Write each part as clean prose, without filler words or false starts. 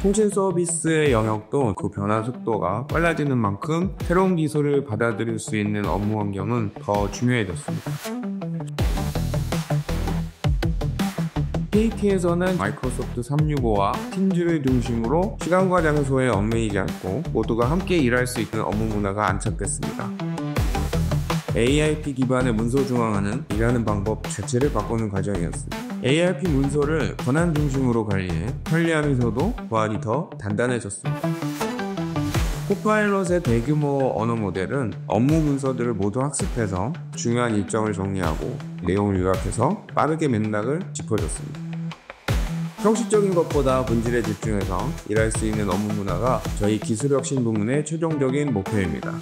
통신 서비스의 영역도 그 변화 속도가 빨라지는 만큼 새로운 기술을 받아들일 수 있는 업무 환경은 더 중요해졌습니다. KT에서는 마이크로소프트 365와 팀즈를 중심으로 시간과 장소에 얽매이지 않고 모두가 함께 일할 수 있는 업무 문화가 안착됐습니다. AIP 기반의 문서 중앙화는 일하는 방법 자체를 바꾸는 과정이었습니다. AIP 문서를 권한 중심으로 관리해 편리하면서도 보안이 더 단단해졌습니다. 코파일럿의 대규모 언어 모델은 업무 문서들을 모두 학습해서 중요한 일정을 정리하고 내용을 요약해서 빠르게 맥락을 짚어줬습니다. 형식적인 것보다 본질에 집중해서 일할 수 있는 업무 문화가 저희 기술혁신 부문의 최종적인 목표입니다.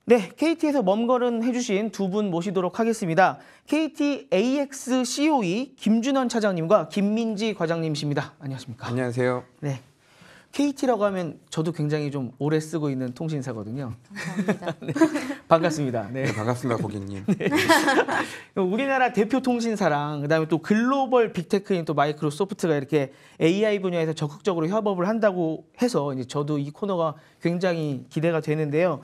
네, KT에서 먼걸음 해주신 두 분 모시도록 하겠습니다. KT AX COE 김준원 차장님과 김민지 과장님이십니다. 안녕하십니까? 안녕하세요. 네, KT라고 하면 저도 굉장히 좀 오래 쓰고 있는 통신사거든요. 감사합니다. 네, 반갑습니다. 네. 네, 반갑습니다, 고객님. 네. 우리나라 대표 통신사랑 그다음에 또 글로벌 빅테크인 또 마이크로소프트가 이렇게 AI 분야에서 적극적으로 협업을 한다고 해서 이제 저도 이 코너가 굉장히 기대가 되는데요.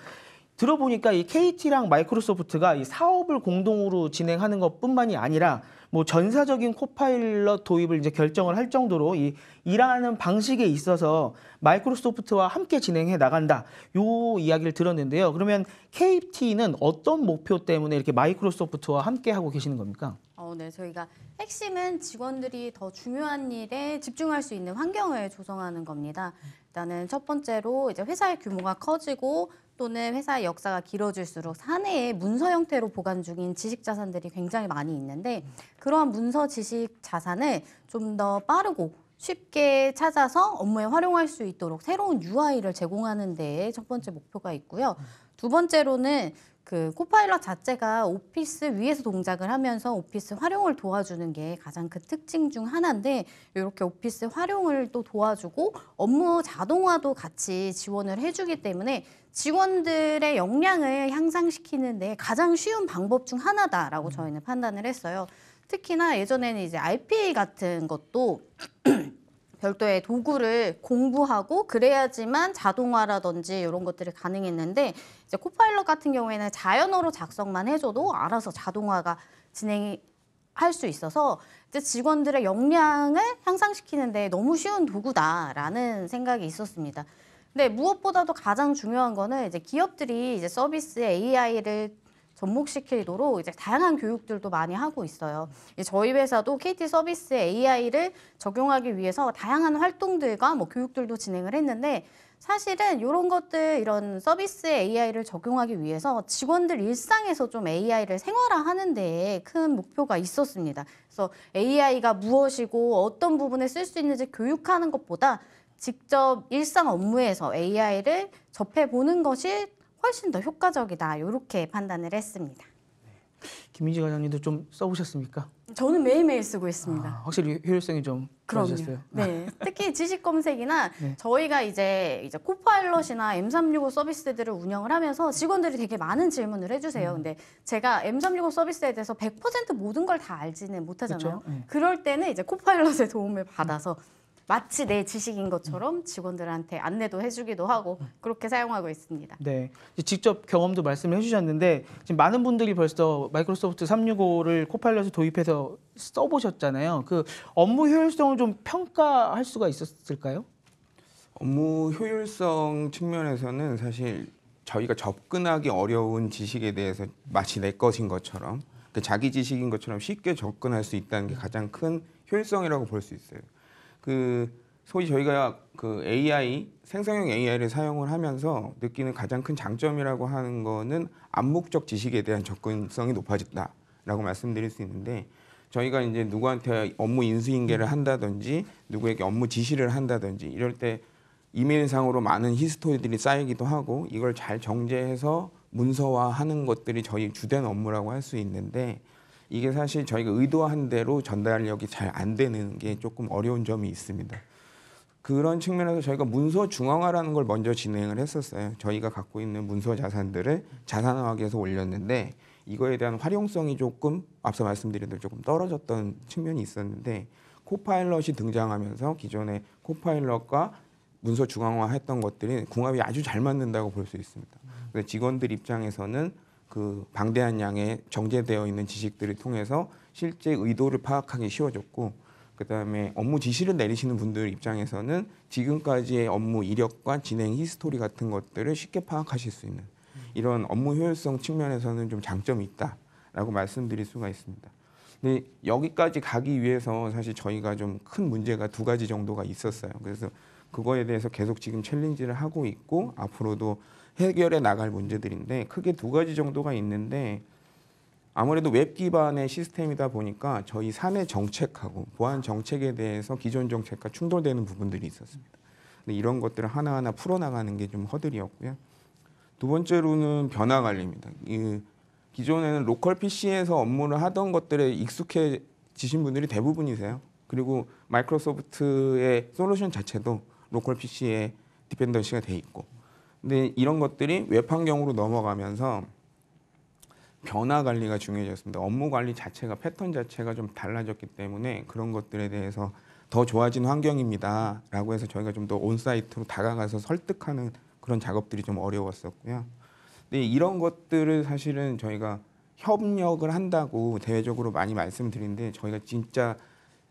들어보니까 이 KT랑 마이크로소프트가 이 사업을 공동으로 진행하는 것뿐만이 아니라 뭐 전사적인 코파일럿 도입을 이제 결정을 할 정도로 이 일하는 방식에 있어서 마이크로소프트와 함께 진행해 나간다. 요 이야기를 들었는데요. 그러면 KT는 어떤 목표 때문에 이렇게 마이크로소프트와 함께 하고 계시는 겁니까? 네, 저희가 핵심은 직원들이 더 중요한 일에 집중할 수 있는 환경을 조성하는 겁니다. 일단은 첫 번째로 이제 회사의 규모가 커지고 또는 회사의 역사가 길어질수록 사내에 문서 형태로 보관 중인 지식 자산들이 굉장히 많이 있는데 그러한 문서 지식 자산을 좀 더 빠르고 쉽게 찾아서 업무에 활용할 수 있도록 새로운 UI를 제공하는 데 첫 번째 목표가 있고요. 두 번째로는 그 코파일럿 자체가 오피스 위에서 동작을 하면서 오피스 활용을 도와주는 게 가장 큰 특징 중 하나인데 이렇게 오피스 활용을 또 도와주고 업무 자동화도 같이 지원을 해주기 때문에 직원들의 역량을 향상시키는 데 가장 쉬운 방법 중 하나다라고 저희는 판단을 했어요. 특히나 예전에는 이제 RPA 같은 것도 별도의 도구를 공부하고 그래야지만 자동화라든지 이런 것들이 가능했는데 이제 코파일럿 같은 경우에는 자연어로 작성만 해줘도 알아서 자동화가 진행할 수 있어서 이제 직원들의 역량을 향상시키는 데 너무 쉬운 도구다라는 생각이 있었습니다. 근데 무엇보다도 가장 중요한 거는 이제 기업들이 이제 서비스에 AI를 접목시키도록 이제 다양한 교육들도 많이 하고 있어요. 저희 회사도 KT 서비스에 AI를 적용하기 위해서 다양한 활동들과 뭐 교육들도 진행을 했는데 사실은 이런 것들, 이런 서비스에 AI를 적용하기 위해서 직원들 일상에서 좀 AI를 생활화하는 데 큰 목표가 있었습니다. 그래서 AI가 무엇이고 어떤 부분에 쓸 수 있는지 교육하는 것보다 직접 일상 업무에서 AI를 접해보는 것이 훨씬 더 효과적이다. 이렇게 판단을 했습니다. 김민지 과장님도 좀 써보셨습니까? 저는 매일매일 쓰고 있습니다. 확실히 효율성이 좀 좋아졌어요. 네, 특히 지식 검색이나 네. 저희가 이제 코파일럿이나 M365 서비스들을 운영을 하면서 직원들이 되게 많은 질문을 해주세요. 근데 제가 M365 서비스에 대해서 100% 모든 걸 다 알지는 못하잖아요. 그렇죠? 네. 그럴 때는 이제 코파일럿의 도움을 받아서 마치 내 지식인 것처럼 직원들한테 안내도 해주기도 하고 그렇게 사용하고 있습니다. 네, 직접 경험도 말씀을 해주셨는데 지금 많은 분들이 벌써 마이크로소프트 365를 코파일럿을 도입해서 써보셨잖아요. 그 업무 효율성을 좀 평가할 수가 있었을까요? 업무 효율성 측면에서는 사실 저희가 접근하기 어려운 지식에 대해서 마치 내 것인 것처럼 자기 지식인 것처럼 쉽게 접근할 수 있다는 게 가장 큰 효율성이라고 볼 수 있어요. 소위 저희가 AI, 생성형 AI를 사용을 하면서 느끼는 가장 큰 장점이라고 하는 거는 암묵적 지식에 대한 접근성이 높아졌다라고 말씀드릴 수 있는데 저희가 이제 누구한테 업무 인수인계를 한다든지 누구에게 업무 지시를 한다든지 이럴 때 이메일상으로 많은 히스토리들이 쌓이기도 하고 이걸 잘 정제해서 문서화하는 것들이 저희 주된 업무라고 할 수 있는데 이게 사실 저희가 의도한 대로 전달력이 잘 안 되는 게 조금 어려운 점이 있습니다. 그런 측면에서 저희가 문서 중앙화라는 걸 먼저 진행을 했었어요. 저희가 갖고 있는 문서 자산들을 자산화하기 위해서 올렸는데 이거에 대한 활용성이 조금 앞서 말씀드린 대로 조금 떨어졌던 측면이 있었는데 코파일럿이 등장하면서 기존의 코파일럿과 문서 중앙화했던 것들이 궁합이 아주 잘 맞는다고 볼 수 있습니다. 그래서 직원들 입장에서는 그 방대한 양의 정제되어 있는 지식들을 통해서 실제 의도를 파악하기 쉬워졌고, 그다음에 업무 지시를 내리시는 분들 입장에서는 지금까지의 업무 이력과 진행 히스토리 같은 것들을 쉽게 파악하실 수 있는 이런 업무 효율성 측면에서는 좀 장점이 있다라고 말씀드릴 수가 있습니다. 근데 여기까지 가기 위해서 사실 저희가 좀 큰 문제가 두 가지 정도가 있었어요. 그래서 그거에 대해서 계속 지금 챌린지를 하고 있고 앞으로도 해결해 나갈 문제들인데 크게 두 가지 정도가 있는데, 아무래도 웹 기반의 시스템이다 보니까 저희 사내 정책하고 보안 정책에 대해서 기존 정책과 충돌되는 부분들이 있었습니다. 근데 이런 것들을 하나하나 풀어나가는 게 좀 허들이었고요. 두 번째로는 변화 관리입니다. 기존에는 로컬 PC에서 업무를 하던 것들에 익숙해지신 분들이 대부분이세요. 그리고 마이크로소프트의 솔루션 자체도 로컬 PC에 디펜던시가 돼 있고, 근데 이런 것들이 웹 환경으로 넘어가면서 변화 관리가 중요해졌습니다. 업무 관리 자체가 패턴 자체가 좀 달라졌기 때문에 그런 것들에 대해서 더 좋아진 환경입니다라고 해서 저희가 좀 더 온사이트로 다가가서 설득하는 그런 작업들이 좀 어려웠었고요. 근데 이런 것들을 사실은 저희가 협력을 한다고 대외적으로 많이 말씀드리는데 저희가 진짜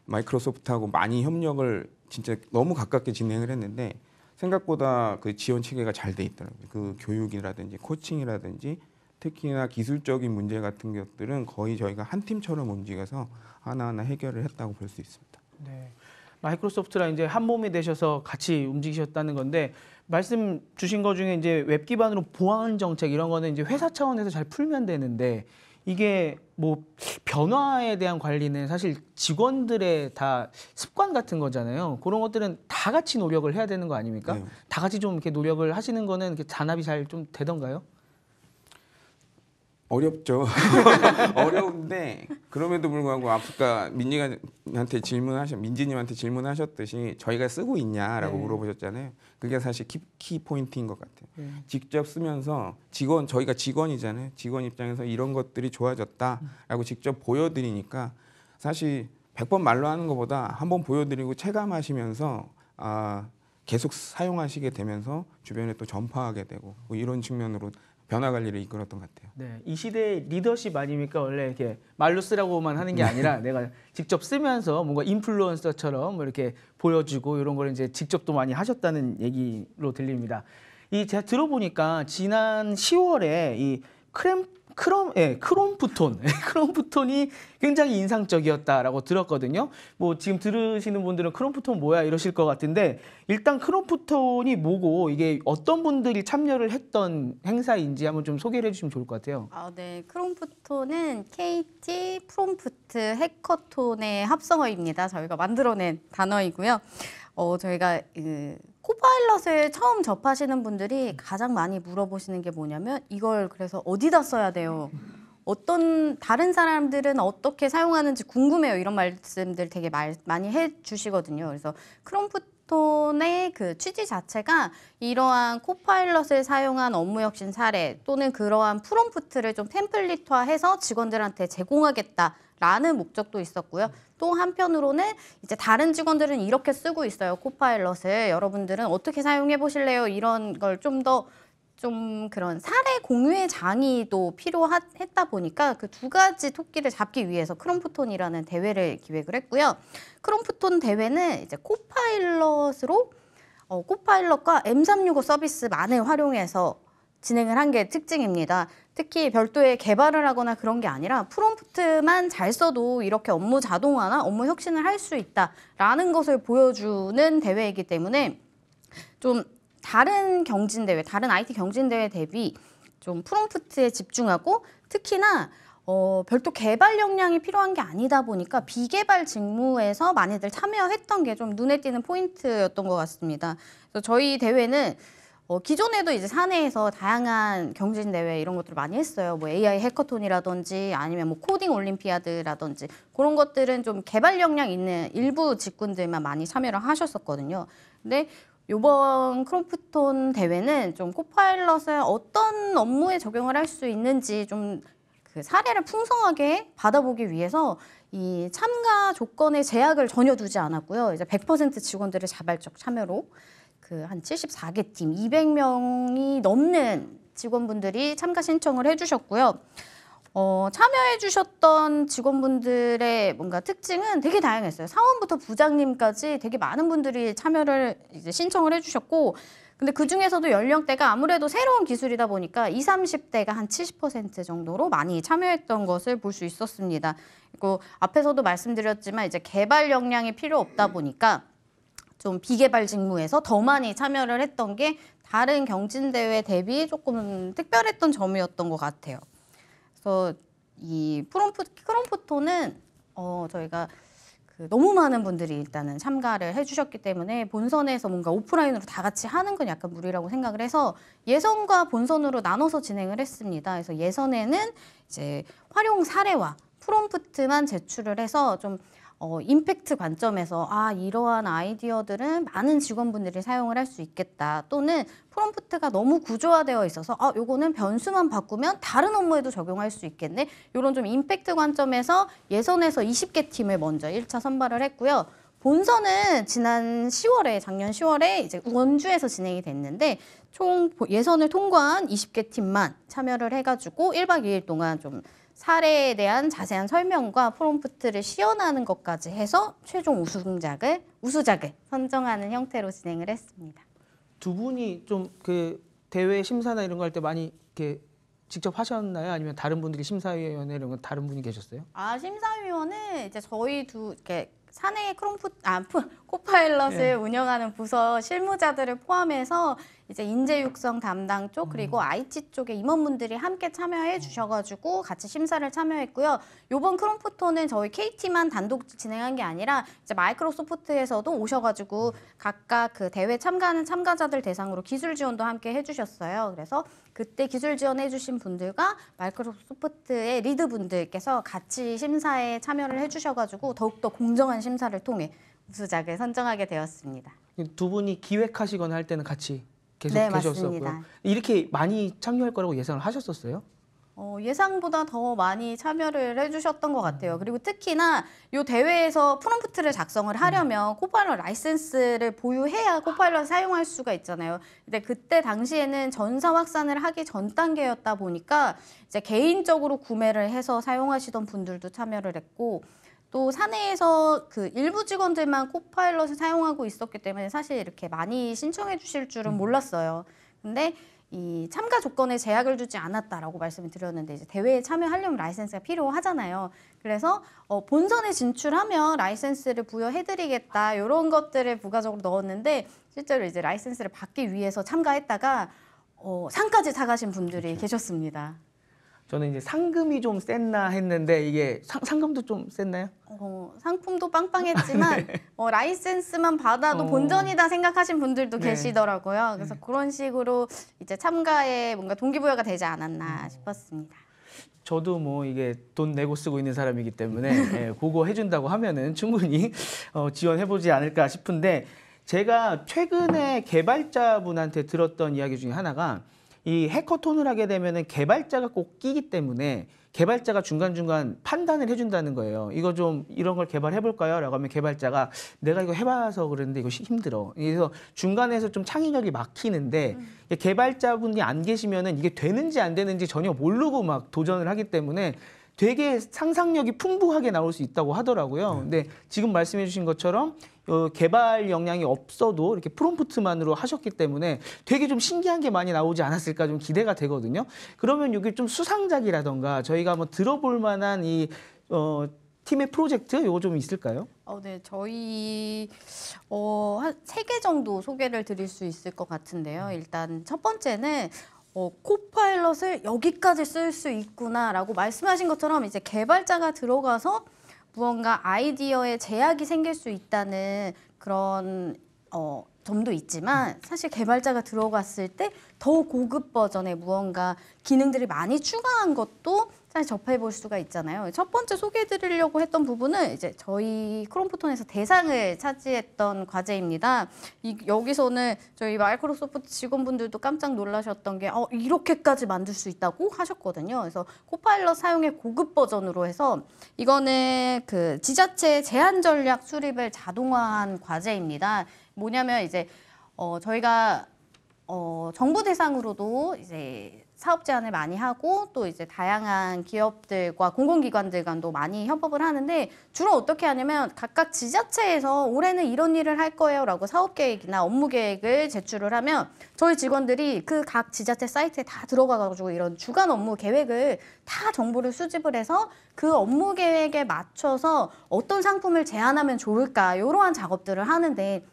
마이크로소프트하고 많이 협력을 진짜 너무 가깝게 진행을 했는데 생각보다 그 지원 체계가 잘 돼 있더라고요. 그 교육이라든지 코칭이라든지 특히나 기술적인 문제 같은 것들은 거의 저희가 한 팀처럼 움직여서 하나하나 해결을 했다고 볼 수 있습니다. 네. 마이크로소프트랑 이제 한 몸이 되셔서 같이 움직이셨다는 건데, 말씀 주신 것 중에 이제 웹 기반으로 보안 정책 이런 거는 이제 회사 차원에서 잘 풀면 되는데, 이게 뭐 변화에 대한 관리는 사실 직원들의 다 습관 같은 거잖아요. 그런 것들은 다 같이 노력을 해야 되는 거 아닙니까? 네. 다 같이 좀 이렇게 노력을 하시는 거는 이렇게 잔압이 잘 좀 되던가요? 어렵죠. 어려운데 그럼에도 불구하고 아까 민지님한테 질문하셨듯이 저희가 쓰고 있냐라고 네. 물어보셨잖아요. 그게 사실 키 포인트인 것 같아요. 네. 직접 쓰면서 저희가 직원이잖아요. 직원 입장에서 이런 것들이 좋아졌다라고 직접 보여드리니까 사실 100번 말로 하는 것보다 한번 보여드리고 체감하시면서 계속 사용하시게 되면서 주변에 또 전파하게 되고 뭐 이런 측면으로 변화 관리를 이끌었던 것 같아요. 네, 이 시대의 리더십 아닙니까? 원래 이렇게 말로 쓰라고만 하는 게 아니라 내가 직접 쓰면서 뭔가 인플루언서처럼 뭐 이렇게 보여주고 이런 걸 이제 직접 또 많이 하셨다는 얘기로 들립니다. 제가 들어보니까 지난 10월에 이 크롬프톤이 굉장히 인상적이었다라고 들었거든요. 뭐 지금 들으시는 분들은 크롬프톤 뭐야 이러실 것 같은데, 일단 크롬프톤이 뭐고 이게 어떤 분들이 참여를 했던 행사인지 한번 좀 소개를 해주시면 좋을 것 같아요. 네. 크롬프톤은 KT 프롬프트 해커톤의 합성어입니다. 저희가 만들어낸 단어이고요. 저희가 코파일럿을 처음 접하시는 분들이 가장 많이 물어보시는 게 뭐냐면 이걸 그래서 어디다 써야 돼요? 다른 사람들은 어떻게 사용하는지 궁금해요. 이런 말씀들 되게 많이 해주시거든요. 그래서 크롬프톤의 그 취지 자체가 이러한 코파일럿을 사용한 업무 혁신 사례 또는 그러한 프롬프트를 좀 템플릿화해서 직원들한테 제공하겠다라는 목적도 있었고요. 또 한편으로는 이제 다른 직원들은 이렇게 쓰고 있어요. 코파일럿을 여러분들은 어떻게 사용해 보실래요? 이런 걸 좀 그런 사례 공유의 장이 또 필요했다 보니까 그 두 가지 토끼를 잡기 위해서 크롬프톤이라는 대회를 기획을 했고요. 크롬프톤 대회는 이제 코파일럿으로 코파일럿과 M365 서비스만을 활용해서 진행을 한 게 특징입니다. 특히 별도의 개발을 하거나 그런 게 아니라 프롬프트만 잘 써도 이렇게 업무 자동화나 업무 혁신을 할 수 있다라는 것을 보여주는 대회이기 때문에 좀 다른 IT 경진대회 대비 좀 프롬프트에 집중하고, 특히나 별도 개발 역량이 필요한 게 아니다 보니까 비개발 직무에서 많이들 참여했던 게 좀 눈에 띄는 포인트였던 것 같습니다. 그래서 저희 대회는 기존에도 이제 사내에서 다양한 경진대회 이런 것들을 많이 했어요. 뭐 AI 해커톤이라든지 아니면 뭐 코딩 올림피아드라든지 그런 것들은 좀 개발 역량 있는 일부 직군들만 많이 참여를 하셨었거든요. 근데 이번 크롬프톤 대회는 좀 코파일럿을 어떤 업무에 적용을 할 수 있는지 좀 그 사례를 풍성하게 받아보기 위해서 이 참가 조건의 제약을 전혀 두지 않았고요. 이제 100% 직원들의 자발적 참여로 그 한 74개 팀 200명이 넘는 직원분들이 참가 신청을 해주셨고요. 참여해주셨던 직원분들의 뭔가 특징은 되게 다양했어요. 사원부터 부장님까지 되게 많은 분들이 참여를 이제 신청을 해주셨고, 근데 그 중에서도 연령대가 아무래도 새로운 기술이다 보니까 20, 30대가 한 70% 정도로 많이 참여했던 것을 볼 수 있었습니다. 그리고 앞에서도 말씀드렸지만 이제 개발 역량이 필요 없다 보니까 좀 비개발 직무에서 더 많이 참여를 했던 게 다른 경진대회 대비 조금 특별했던 점이었던 것 같아요. 그래서 이 크롬포토는 저희가 너무 많은 분들이 일단은 참가를 해주셨기 때문에 본선에서 뭔가 오프라인으로 다 같이 하는 건 약간 무리라고 생각을 해서 예선과 본선으로 나눠서 진행을 했습니다. 그래서 예선에는 이제 활용 사례와 프롬프트만 제출을 해서 좀 임팩트 관점에서 이러한 아이디어들은 많은 직원분들이 사용을 할 수 있겠다. 또는 프롬프트가 너무 구조화되어 있어서 요거는 변수만 바꾸면 다른 업무에도 적용할 수 있겠네. 이런 좀 임팩트 관점에서 예선에서 20개 팀을 먼저 1차 선발을 했고요. 본선은 작년 10월에 이제 원주에서 진행이 됐는데 총 예선을 통과한 20개 팀만 참여를 해가지고 1박 2일 동안 좀 사례에 대한 자세한 설명과 프롬프트를 시연하는 것까지 해서 최종 우수작을 선정하는 형태로 진행을 했습니다. 두 분이 좀 그 대회 심사나 이런 거 할 때 많이 이렇게 직접 하셨나요? 아니면 다른 분들이 심사위원회 이런 거 다른 분이 계셨어요? 심사위원은 이제 저희 이렇게 사내 코파일럿을 운영하는 부서 실무자들을 포함해서 이제 인재 육성 담당 쪽 그리고 IT 쪽의 임원분들이 함께 참여해 주셔가지고 같이 심사를 참여했고요. 이번 크롬포토는 저희 KT만 단독 진행한 게 아니라 이제 마이크로소프트에서도 오셔가지고 각각 그 대회 참가하는 참가자들 대상으로 기술 지원도 함께 해주셨어요. 그래서 그때 기술 지원해주신 분들과 마이크로소프트의 리드분들께서 같이 심사에 참여를 해주셔가지고 더욱더 공정한 심사를 통해 우수작을 선정하게 되었습니다. 두 분이 기획하시거나 할 때는 같이 계속 네, 계셨었고요. 맞습니다. 이렇게 많이 참여할 거라고 예상을 하셨었어요? 예상보다 더 많이 참여를 해주셨던 것 같아요. 그리고 특히나 이 대회에서 프롬프트를 작성을 하려면 코파일럿 라이센스를 보유해야 코파일럿을 사용할 수가 있잖아요. 근데 그때 당시에는 전사 확산을 하기 전 단계였다 보니까 이제 개인적으로 구매를 해서 사용하시던 분들도 참여를 했고, 또 사내에서 그 일부 직원들만 코파일럿을 사용하고 있었기 때문에 사실 이렇게 많이 신청해 주실 줄은 몰랐어요. 근데 이 참가 조건에 제약을 두지 않았다라고 말씀을 드렸는데 이제 대회에 참여하려면 라이센스가 필요하잖아요. 그래서 본선에 진출하면 라이센스를 부여해드리겠다 이런 것들을 부가적으로 넣었는데 실제로 이제 라이센스를 받기 위해서 참가했다가 상까지 사가신 분들이 계셨습니다. 저는 이제 상금이 좀 셌나 했는데 이게 상금도 좀 셌나요? 상품도 빵빵했지만 라이센스만 받아도 본전이다 생각하신 분들도 계시더라고요. 그래서 그런 식으로 이제 참가에 뭔가 동기부여가 되지 않았나 싶었습니다. 저도 뭐 이게 돈 내고 쓰고 있는 사람이기 때문에 그거 해준다고 하면은 충분히 지원해보지 않을까 싶은데, 제가 최근에 개발자분한테 들었던 이야기 중에 하나가 이 해커톤을 하게 되면은 개발자가 꼭 끼기 때문에 개발자가 중간중간 판단을 해준다는 거예요. 이거 좀 이런 걸 개발해볼까요? 라고 하면 개발자가 내가 이거 해봐서 그랬는데 이거 힘들어. 그래서 중간에서 좀 창의력이 막히는데 개발자분이 안 계시면은 이게 되는지 안 되는지 전혀 모르고 막 도전을 하기 때문에 되게 상상력이 풍부하게 나올 수 있다고 하더라고요. 근데 지금 말씀해 주신 것처럼 개발 역량이 없어도 이렇게 프롬프트만으로 하셨기 때문에 되게 좀 신기한 게 많이 나오지 않았을까 좀 기대가 되거든요. 그러면 이게 좀 수상작이라던가 저희가 한번 들어볼 만한 이 팀의 프로젝트 이거 좀 있을까요? 네, 저희 한 3개 정도 소개를 드릴 수 있을 것 같은데요. 일단 첫 번째는 코파일럿을 여기까지 쓸 수 있구나라고 말씀하신 것처럼 이제 개발자가 들어가서 무언가 아이디어에 제약이 생길 수 있다는 그런 점도 있지만 사실 개발자가 들어갔을 때 더 고급 버전의 무언가 기능들이 많이 추가한 것도 잘 접해볼 수가 있잖아요. 첫 번째 소개해드리려고 했던 부분은 이제 저희 크롬포톤에서 대상을 차지했던 과제입니다. 여기서는 저희 마이크로소프트 직원분들도 깜짝 놀라셨던 게 이렇게까지 만들 수 있다고 하셨거든요. 그래서 코파일럿 사용의 고급 버전으로 해서 이거는 그 지자체 제한 전략 수립을 자동화한 과제입니다. 뭐냐면 이제 저희가 정부 대상으로도 이제 사업 제안을 많이 하고 또 이제 다양한 기업들과 공공기관들 간도 많이 협업을 하는데 주로 어떻게 하냐면 각각 지자체에서 올해는 이런 일을 할 거예요 라고 사업 계획이나 업무 계획을 제출을 하면 저희 직원들이 그 각 지자체 사이트에 다 들어가가지고 이런 주간 업무 계획을 다 정보를 수집을 해서 그 업무 계획에 맞춰서 어떤 상품을 제안하면 좋을까 이러한 작업들을 하는데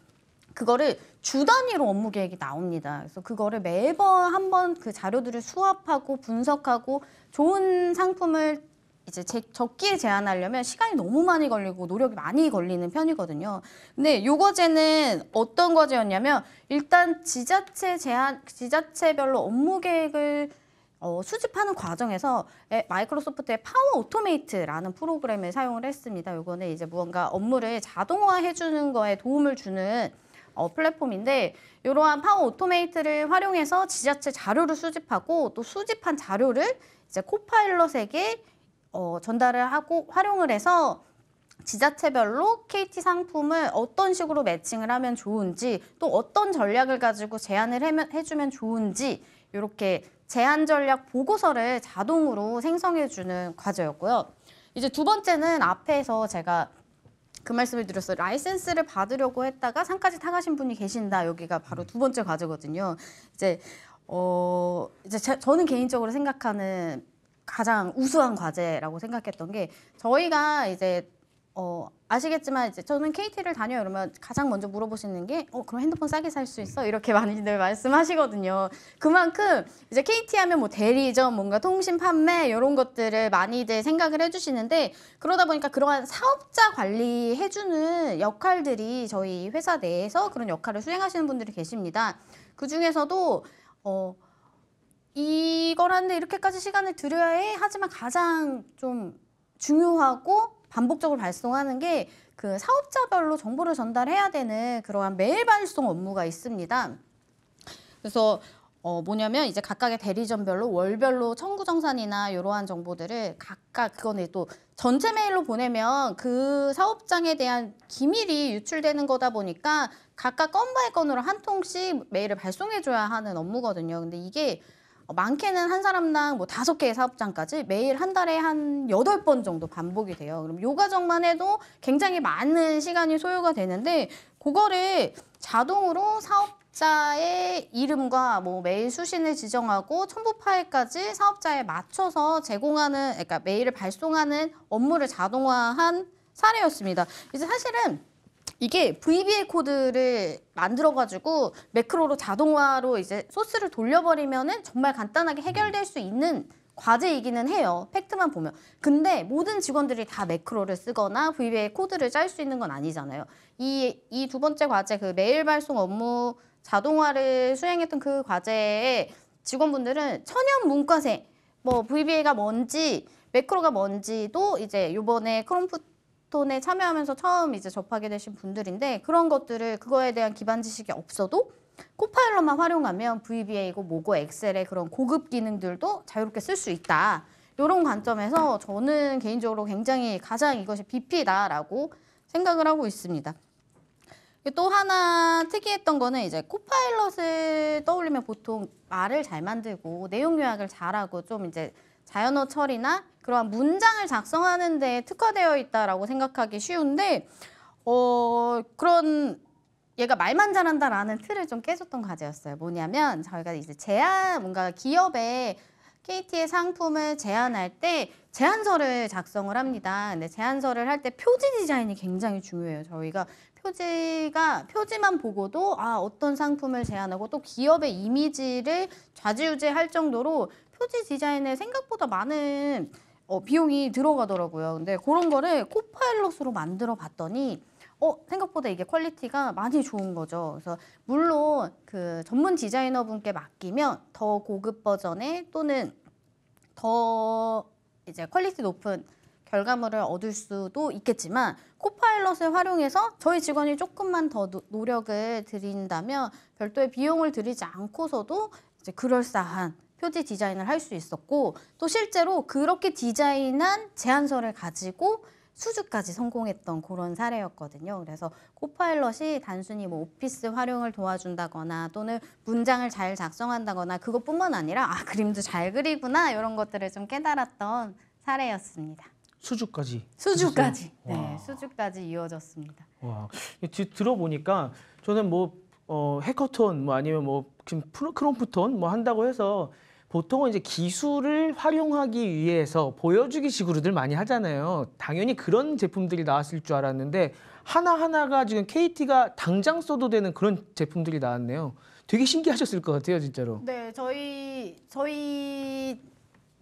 그거를 주 단위로 업무 계획이 나옵니다. 그래서 그거를 매번 한번 그 자료들을 수합하고 분석하고 좋은 상품을 이제 적기에 제안하려면 시간이 너무 많이 걸리고 노력이 많이 걸리는 편이거든요. 근데 요 과제는 어떤 과제였냐면 일단 지자체별로 업무 계획을 수집하는 과정에서 마이크로소프트의 파워 오토메이트라는 프로그램을 사용을 했습니다. 요거는 이제 무언가 업무를 자동화해주는 거에 도움을 주는 플랫폼인데 이러한 파워 오토메이트를 활용해서 지자체 자료를 수집하고 또 수집한 자료를 이제 코파일럿에게 전달을 하고 활용을 해서 지자체별로 KT 상품을 어떤 식으로 매칭을 하면 좋은지 또 어떤 전략을 가지고 제안을 해주면 좋은지 이렇게 제안 전략 보고서를 자동으로 생성해주는 과제였고요. 이제 두 번째는 앞에서 제가 그 말씀을 드렸어요. 라이센스를 받으려고 했다가 상까지 타가신 분이 계신다. 여기가 바로 두 번째 과제거든요. 이제 저는 개인적으로 생각하는 가장 우수한 과제라고 생각했던 게 저희가 이제 아시겠지만 이제 저는 KT를 다녀요. 그러면 가장 먼저 물어보시는 게 그럼 핸드폰 싸게 살 수 있어? 이렇게 많이들 말씀하시거든요. 그만큼 이제 KT 하면 뭐 대리점, 뭔가 통신 판매 이런 것들을 많이들 생각을 해주시는데 그러다 보니까 그러한 사업자 관리해주는 역할들이 저희 회사 내에서 그런 역할을 수행하시는 분들이 계십니다. 그 중에서도 이걸 하는데 이렇게까지 시간을 들여야 해? 하지만 가장 좀 중요하고 반복적으로 발송하는 게 그 사업자별로 정보를 전달해야 되는 그러한 메일 발송 업무가 있습니다. 그래서 뭐냐면 이제 각각의 대리점별로 월별로 청구정산이나 이러한 정보들을 각각 그거는 또 전체 메일로 보내면 그 사업장에 대한 기밀이 유출되는 거다 보니까 각각 건 바이 건으로 한 통씩 메일을 발송해줘야 하는 업무거든요. 근데 이게 많게는 한 사람당 뭐 5개의 사업장까지 매일 한 달에 한 8번 정도 반복이 돼요. 그럼 요 과정만 해도 굉장히 많은 시간이 소요가 되는데 그거를 자동으로 사업자의 이름과 뭐 메일 수신을 지정하고 첨부 파일까지 사업자에 맞춰서 제공하는 그러니까 메일을 발송하는 업무를 자동화한 사례였습니다. 이제 사실은 이게 VBA 코드를 만들어가지고 매크로로 자동화로 이제 소스를 돌려버리면은 정말 간단하게 해결될 수 있는 과제이기는 해요. 팩트만 보면. 근데 모든 직원들이 다 매크로를 쓰거나 VBA 코드를 짤 수 있는 건 아니잖아요. 이 두 번째 과제 그 메일 발송 업무 자동화를 수행했던 그 과제에 직원분들은 천연 문과생, 뭐 VBA가 뭔지, 매크로가 뭔지도 이제 요번에 크롬포톤에 참여하면서 처음 이제 접하게 되신 분들인데 그런 것들을 그거에 대한 기반 지식이 없어도 코파일럿만 활용하면 VBA고 뭐고 엑셀의 그런 고급 기능들도 자유롭게 쓸 수 있다. 이런 관점에서 저는 개인적으로 굉장히 가장 이것이 BP다라고 생각을 하고 있습니다. 또 하나 특이했던 거는 이제 코파일럿을 떠올리면 보통 말을 잘 만들고 내용 요약을 잘하고 좀 이제 자연어 처리나 그러한 문장을 작성하는 데 특화되어 있다라고 생각하기 쉬운데 그런 얘가 말만 잘한다라는 틀을 좀 깨줬던 과제였어요. 뭐냐면 저희가 이제 뭔가 기업에 KT의 상품을 제안할 때 제안서를 작성을 합니다. 근데 제안서를 할 때 표지 디자인이 굉장히 중요해요. 저희가 표지만 보고도 어떤 상품을 제안하고 또 기업의 이미지를 좌지우지할 정도로 표지 디자인에 생각보다 많은 비용이 들어가더라고요. 근데 그런 거를 코파일럿으로 만들어 봤더니 생각보다 이게 퀄리티가 많이 좋은 거죠. 그래서 물론 그 전문 디자이너 분께 맡기면 더 고급 버전의 또는 더 이제 퀄리티 높은 결과물을 얻을 수도 있겠지만 코파일럿을 활용해서 저희 직원이 조금만 더 노력을 들인다면 별도의 비용을 들이지 않고서도 이제 그럴싸한 표지 디자인을 할 수 있었고 또 실제로 그렇게 디자인한 제안서를 가지고 수주까지 성공했던 그런 사례였거든요. 그래서 코파일럿이 단순히 뭐 오피스 활용을 도와준다거나 또는 문장을 잘 작성한다거나 그것뿐만 아니라 아 그림도 잘 그리구나 이런 것들을 좀 깨달았던 사례였습니다. 수주까지. 수주까지. 네, 와. 수주까지 이어졌습니다. 와, 들어보니까 저는 뭐 해커톤 뭐 아니면 뭐 지금 크롬프톤 뭐 한다고 해서 보통은 이제 기술을 활용하기 위해서 보여주기 식으로들 많이 하잖아요. 당연히 그런 제품들이 나왔을 줄 알았는데 하나하나가 지금 KT가 당장 써도 되는 그런 제품들이 나왔네요. 되게 신기하셨을 것 같아요, 진짜로. 네, 저희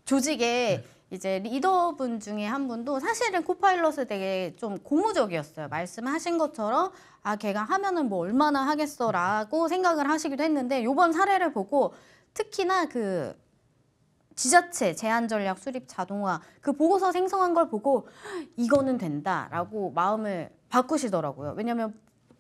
조직에 이제 리더분 중에 한 분도 사실은 코파일럿을 되게 좀 고무적이었어요. 말씀하신 것처럼 아 걔가 하면은 뭐 얼마나 하겠어라고 생각을 하시기도 했는데 이번 사례를 보고 특히나 그 지자체 제한 전략 수립 자동화 그 보고서 생성한 걸 보고 이거는 된다라고 마음을 바꾸시더라고요. 왜냐하면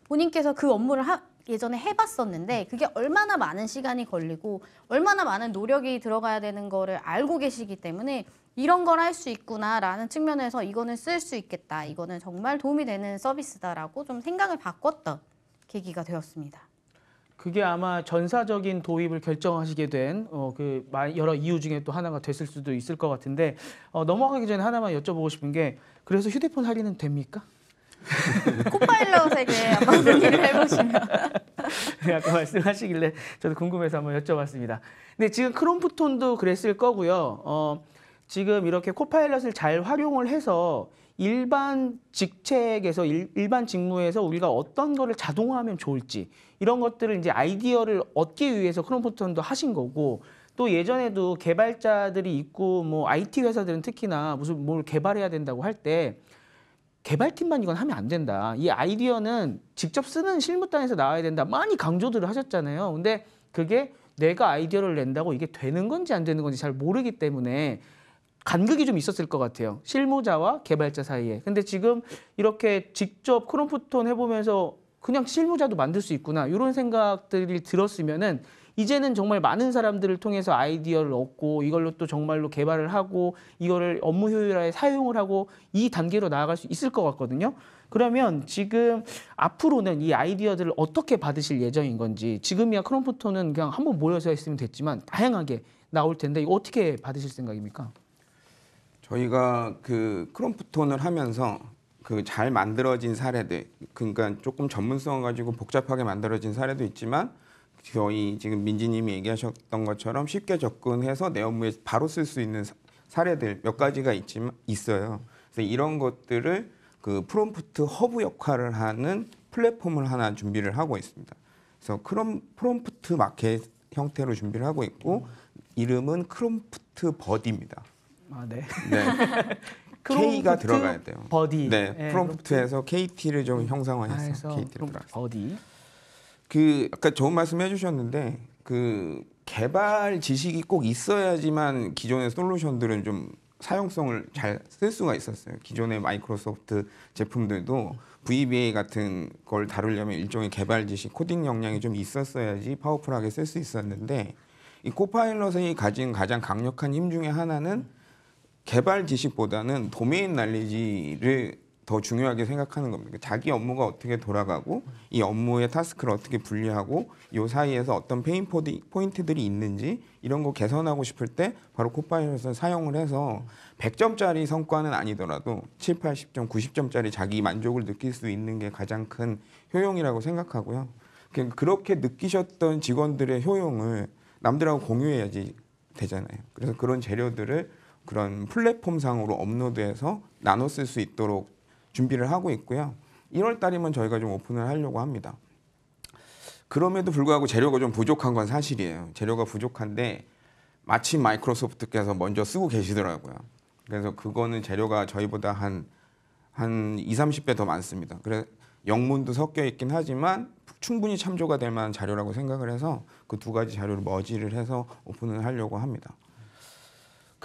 본인께서 그 업무를 예전에 해봤었는데 그게 얼마나 많은 시간이 걸리고 얼마나 많은 노력이 들어가야 되는 거를 알고 계시기 때문에 이런 걸 할 수 있구나라는 측면에서 이거는 쓸 수 있겠다. 이거는 정말 도움이 되는 서비스다라고 좀 생각을 바꿨던 계기가 되었습니다. 그게 아마 전사적인 도입을 결정하시게 된 여러 이유 중에 또 하나가 됐을 수도 있을 것 같은데 넘어가기 전에 하나만 여쭤보고 싶은 게 그래서 휴대폰 할인은 됩니까? 코파일럿에게 한번 문의를 해보시면. 네, 아까 말씀하시길래 저도 궁금해서 한번 여쭤봤습니다. 근데 지금 크롬프톤도 그랬을 거고요. 지금 이렇게 코파일럿을 잘 활용을 해서 일반 직책에서 일반 직무에서 우리가 어떤 거를 자동화하면 좋을지 이런 것들을 이제 아이디어를 얻기 위해서 크롬프톤도 하신 거고 또 예전에도 개발자들이 있고 뭐 IT 회사들은 특히나 무슨 뭘 개발해야 된다고 할 때 개발팀만 이건 하면 안 된다. 이 아이디어는 직접 쓰는 실무단에서 나와야 된다. 많이 강조들을 하셨잖아요. 근데 그게 내가 아이디어를 낸다고 이게 되는 건지 안 되는 건지 잘 모르기 때문에 간극이 좀 있었을 것 같아요. 실무자와 개발자 사이에. 근데 지금 이렇게 직접 크롬프톤 해보면서 그냥 실무자도 만들 수 있구나. 이런 생각들이 들었으면은 이제는 정말 많은 사람들을 통해서 아이디어를 얻고 이걸로 또 정말로 개발을 하고 이거를 업무 효율화에 사용을 하고 이 단계로 나아갈 수 있을 것 같거든요. 그러면 지금 앞으로는 이 아이디어들을 어떻게 받으실 예정인 건지 지금이야 크롬프톤은 그냥 한번 모여서 했으면 됐지만 다양하게 나올 텐데 이거 어떻게 받으실 생각입니까? 저희가 그 크롬프톤을 하면서 그 잘 만들어진 사례들, 그러니까 조금 전문성 가지고 복잡하게 만들어진 사례도 있지만 저희 지금 민지님이 얘기하셨던 것처럼 쉽게 접근해서 내 업무에 바로 쓸 수 있는 사례들 몇 가지가 있어요. 그래서 이런 것들을 그 프롬프트 허브 역할을 하는 플랫폼을 하나 준비를 하고 있습니다. 그래서 프롬프트 마켓 형태로 준비를 하고 있고 이름은 크롬프트 버디입니다. 아, 네. 네. K가 들어가야 돼요. 버디. 네, 프롬프트에서 KT를 좀 형상화해서 KT를 들어갔어요. 버디. 그 아까 좋은 말씀 해주셨는데 그 개발 지식이 꼭 있어야지만 기존의 솔루션들은 좀 사용성을 잘 쓸 수가 있었어요. 기존의 마이크로소프트 제품들도 VBA 같은 걸 다루려면 일종의 개발 지식, 코딩 역량이 좀 있었어야지 파워풀하게 쓸 수 있었는데 이 코파일럿이 가진 가장 강력한 힘 중에 하나는 개발 지식보다는 도메인 날리지를 더 중요하게 생각하는 겁니다. 자기 업무가 어떻게 돌아가고 이 업무의 타스크를 어떻게 분리하고 이 사이에서 어떤 페인 포인트들이 있는지 이런 거 개선하고 싶을 때 바로 코파일럿을 사용을 해서 100점짜리 성과는 아니더라도 7, 80점, 90점짜리 자기 만족을 느낄 수 있는 게 가장 큰 효용이라고 생각하고요. 그렇게 느끼셨던 직원들의 효용을 남들하고 공유해야지 되잖아요. 그래서 그런 재료들을 그런 플랫폼상으로 업로드해서 나눠 쓸 수 있도록 준비를 하고 있고요. 1월 달이면 저희가 좀 오픈을 하려고 합니다. 그럼에도 불구하고 재료가 좀 부족한 건 사실이에요. 재료가 부족한데 마침 마이크로소프트께서 먼저 쓰고 계시더라고요. 그래서 그거는 재료가 저희보다 한 20, 30배 더 많습니다. 그래서 영문도 섞여 있긴 하지만 충분히 참조가 될 만한 자료라고 생각을 해서 그 두 가지 자료를 머지를 해서 오픈을 하려고 합니다.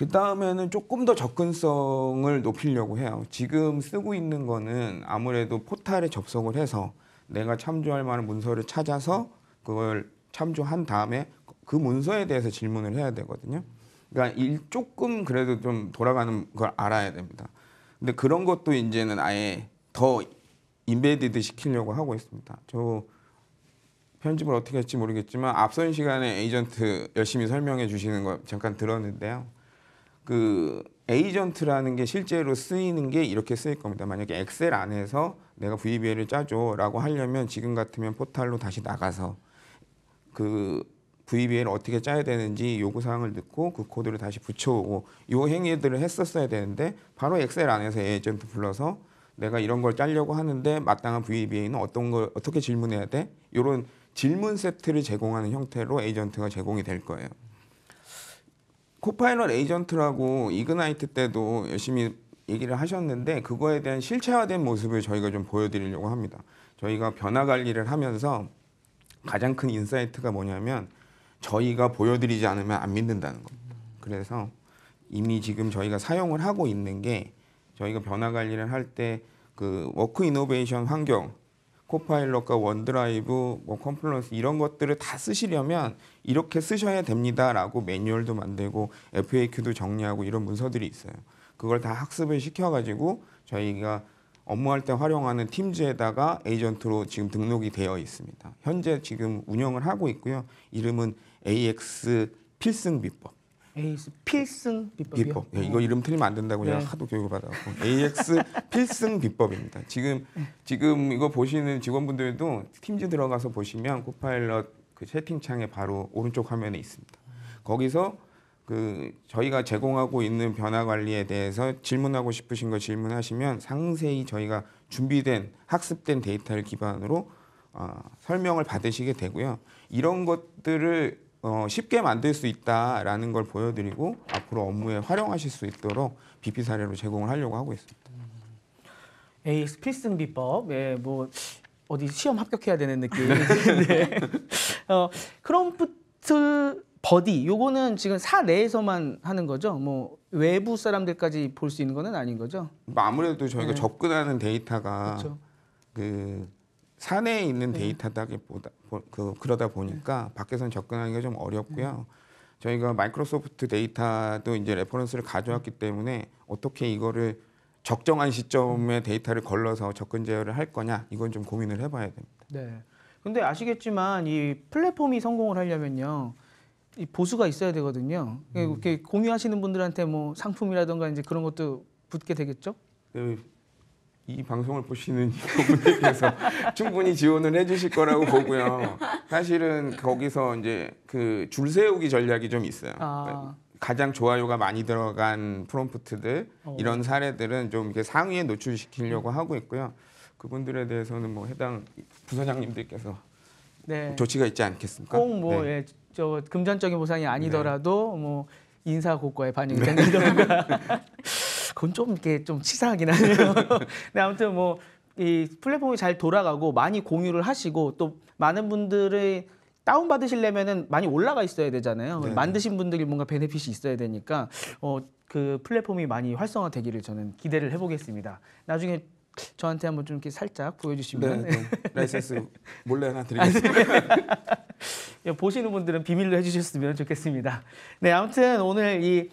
그 다음에는 조금 더 접근성을 높이려고 해요. 지금 쓰고 있는 거는 아무래도 포탈에 접속을 해서 내가 참조할 만한 문서를 찾아서 그걸 참조한 다음에 그 문서에 대해서 질문을 해야 되거든요. 그러니까 조금 그래도 좀 돌아가는 걸 알아야 됩니다. 근데 그런 것도 이제는 아예 더 인베디드 시키려고 하고 있습니다. 저 편집을 어떻게 할지 모르겠지만 앞선 시간에 에이전트 열심히 설명해 주시는 거 잠깐 들었는데요. 그 에이전트라는 게 실제로 쓰이는 게 이렇게 쓰일 겁니다. 만약에 엑셀 안에서 내가 VBA를 짜줘라고 하려면 지금 같으면 포탈로 다시 나가서 그 VBA를 어떻게 짜야 되는지 요구사항을 넣고 그 코드를 다시 붙여오고 이 행위들을 했었어야 되는데 바로 엑셀 안에서 에이전트 불러서 내가 이런 걸 짜려고 하는데 마땅한 VBA는 어떤 걸 어떻게 질문해야 돼? 이런 질문 세트를 제공하는 형태로 에이전트가 제공이 될 거예요. 코파일럿 에이전트라고 이그나이트 때도 열심히 얘기를 하셨는데 그거에 대한 실체화된 모습을 저희가 좀 보여드리려고 합니다. 저희가 변화 관리를 하면서 가장 큰 인사이트가 뭐냐면 저희가 보여드리지 않으면 안 믿는다는 겁니다. 그래서 이미 지금 저희가 사용을 하고 있는 게 저희가 변화 관리를 할 때 그 워크 이노베이션 환경, 코파일럿과 원드라이브, 뭐 컴플런스 이런 것들을 다 쓰시려면 이렇게 쓰셔야 됩니다라고 매뉴얼도 만들고 FAQ도 정리하고 이런 문서들이 있어요. 그걸 다 학습을 시켜가지고 저희가 업무할 때 활용하는 팀즈에다가 에이전트로 지금 등록이 되어 있습니다. 현재 지금 운영을 하고 있고요. 이름은 AX 필승 비법. AX 필승 비법이요? 비법. 네, 이거 이름 틀리면 안 된다고 제가 하도 교육을 받아갖고 AX 필승 비법입니다. 지금 이거 보시는 직원분들도 팀즈 들어가서 보시면 코파일럿 그 채팅창에 바로 오른쪽 화면에 있습니다. 거기서 그 저희가 제공하고 있는 변화 관리에 대해서 질문하고 싶으신 거 질문하시면 상세히 저희가 준비된 학습된 데이터를 기반으로 설명을 받으시게 되고요. 이런 것들을 쉽게 만들 수 있다라는 걸 보여드리고 앞으로 업무에 활용하실 수 있도록 BP 사례로 제공을 하려고 하고 있습니다. AX 필승 비법, 예, 뭐 어디 시험 합격해야 되는 느낌인데 크롬프트 버디, 요거는 지금 사 내에서만 하는 거죠? 뭐 외부 사람들까지 볼 수 있는 거는 아닌 거죠? 아무래도 저희가 접근하는 데이터가 그렇죠. 그 사내에 있는 데이터다기보다 그러다 보니까 밖에서는 접근하기가 좀 어렵고요. 저희가 마이크로소프트 데이터도 이제 레퍼런스를 가져왔기 때문에 어떻게 이거를 적정한 시점에 데이터를 걸러서 접근 제어를 할 거냐 이건 좀 고민을 해봐야 됩니다. 네. 근데 아시겠지만 이 플랫폼이 성공을 하려면요. 이 보수가 있어야 되거든요. 이렇게 공유하시는 분들한테 뭐 상품이라든가 이제 그런 것도 붙게 되겠죠? 이 방송을 보시는 분들께서 충분히 지원을 해주실 거라고 보고요. 사실은 거기서 이제 그 줄 세우기 전략이 좀 있어요. 가장 좋아요가 많이 들어간 프롬프트들 이런 사례들은 좀 이렇게 상위에 노출시키려고 하고 있고요. 그분들에 대해서는 뭐 해당 부서장님들께서 네. 조치가 있지 않겠습니까? 꼭 뭐 네. 예, 저 금전적인 보상이 아니더라도 뭐 인사 고과에 반영이 된다든가 그건 좀 이렇게 좀 치사하긴 하네요. 근데 아무튼 뭐 이 플랫폼이 잘 돌아가고 많이 공유를 하시고 또 많은 분들의 다운 받으시려면은 많이 올라가 있어야 되잖아요. 네네. 만드신 분들이 뭔가 베네핏이 있어야 되니까 그 플랫폼이 많이 활성화되기를 저는 기대를 해보겠습니다. 나중에 저한테 한번 좀 이렇게 살짝 보여주시면 네. 라이센스 몰래 하나 드리겠습니다. 보시는 분들은 비밀로 해주셨으면 좋겠습니다. 네, 아무튼 오늘 이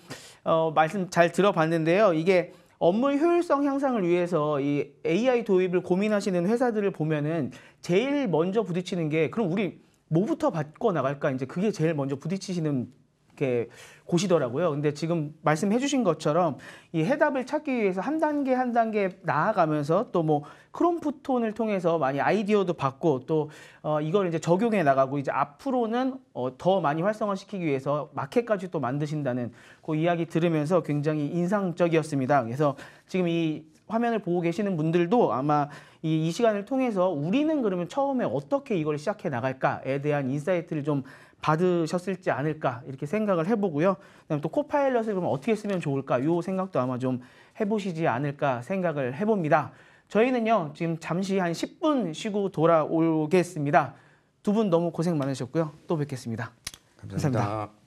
말씀 잘 들어봤는데요. 이게 업무 효율성 향상을 위해서 이 AI 도입을 고민하시는 회사들을 보면은 제일 먼저 부딪히는 게 그럼 우리 뭐부터 바꿔 나갈까? 이제 그게 제일 먼저 부딪히시는 게 곳이더라고요. 근데 지금 말씀해 주신 것처럼 이 해답을 찾기 위해서 한 단계 한 단계 나아가면서 또 뭐 크롬프톤을 통해서 많이 아이디어도 받고 또 이걸 이제 적용해 나가고 이제 앞으로는 더 많이 활성화시키기 위해서 마켓까지 또 만드신다는 그 이야기 들으면서 굉장히 인상적이었습니다. 그래서 지금 이 화면을 보고 계시는 분들도 아마 이 시간을 통해서 우리는 그러면 처음에 어떻게 이걸 시작해 나갈까에 대한 인사이트를 좀 받으셨을지 않을까 이렇게 생각을 해보고요. 그다음에 또 코파일럿을 그럼 어떻게 쓰면 좋을까 이 생각도 아마 좀 해보시지 않을까 생각을 해봅니다. 저희는요 지금 잠시 한 10분 쉬고 돌아오겠습니다. 두 분 너무 고생 많으셨고요. 또 뵙겠습니다. 감사합니다.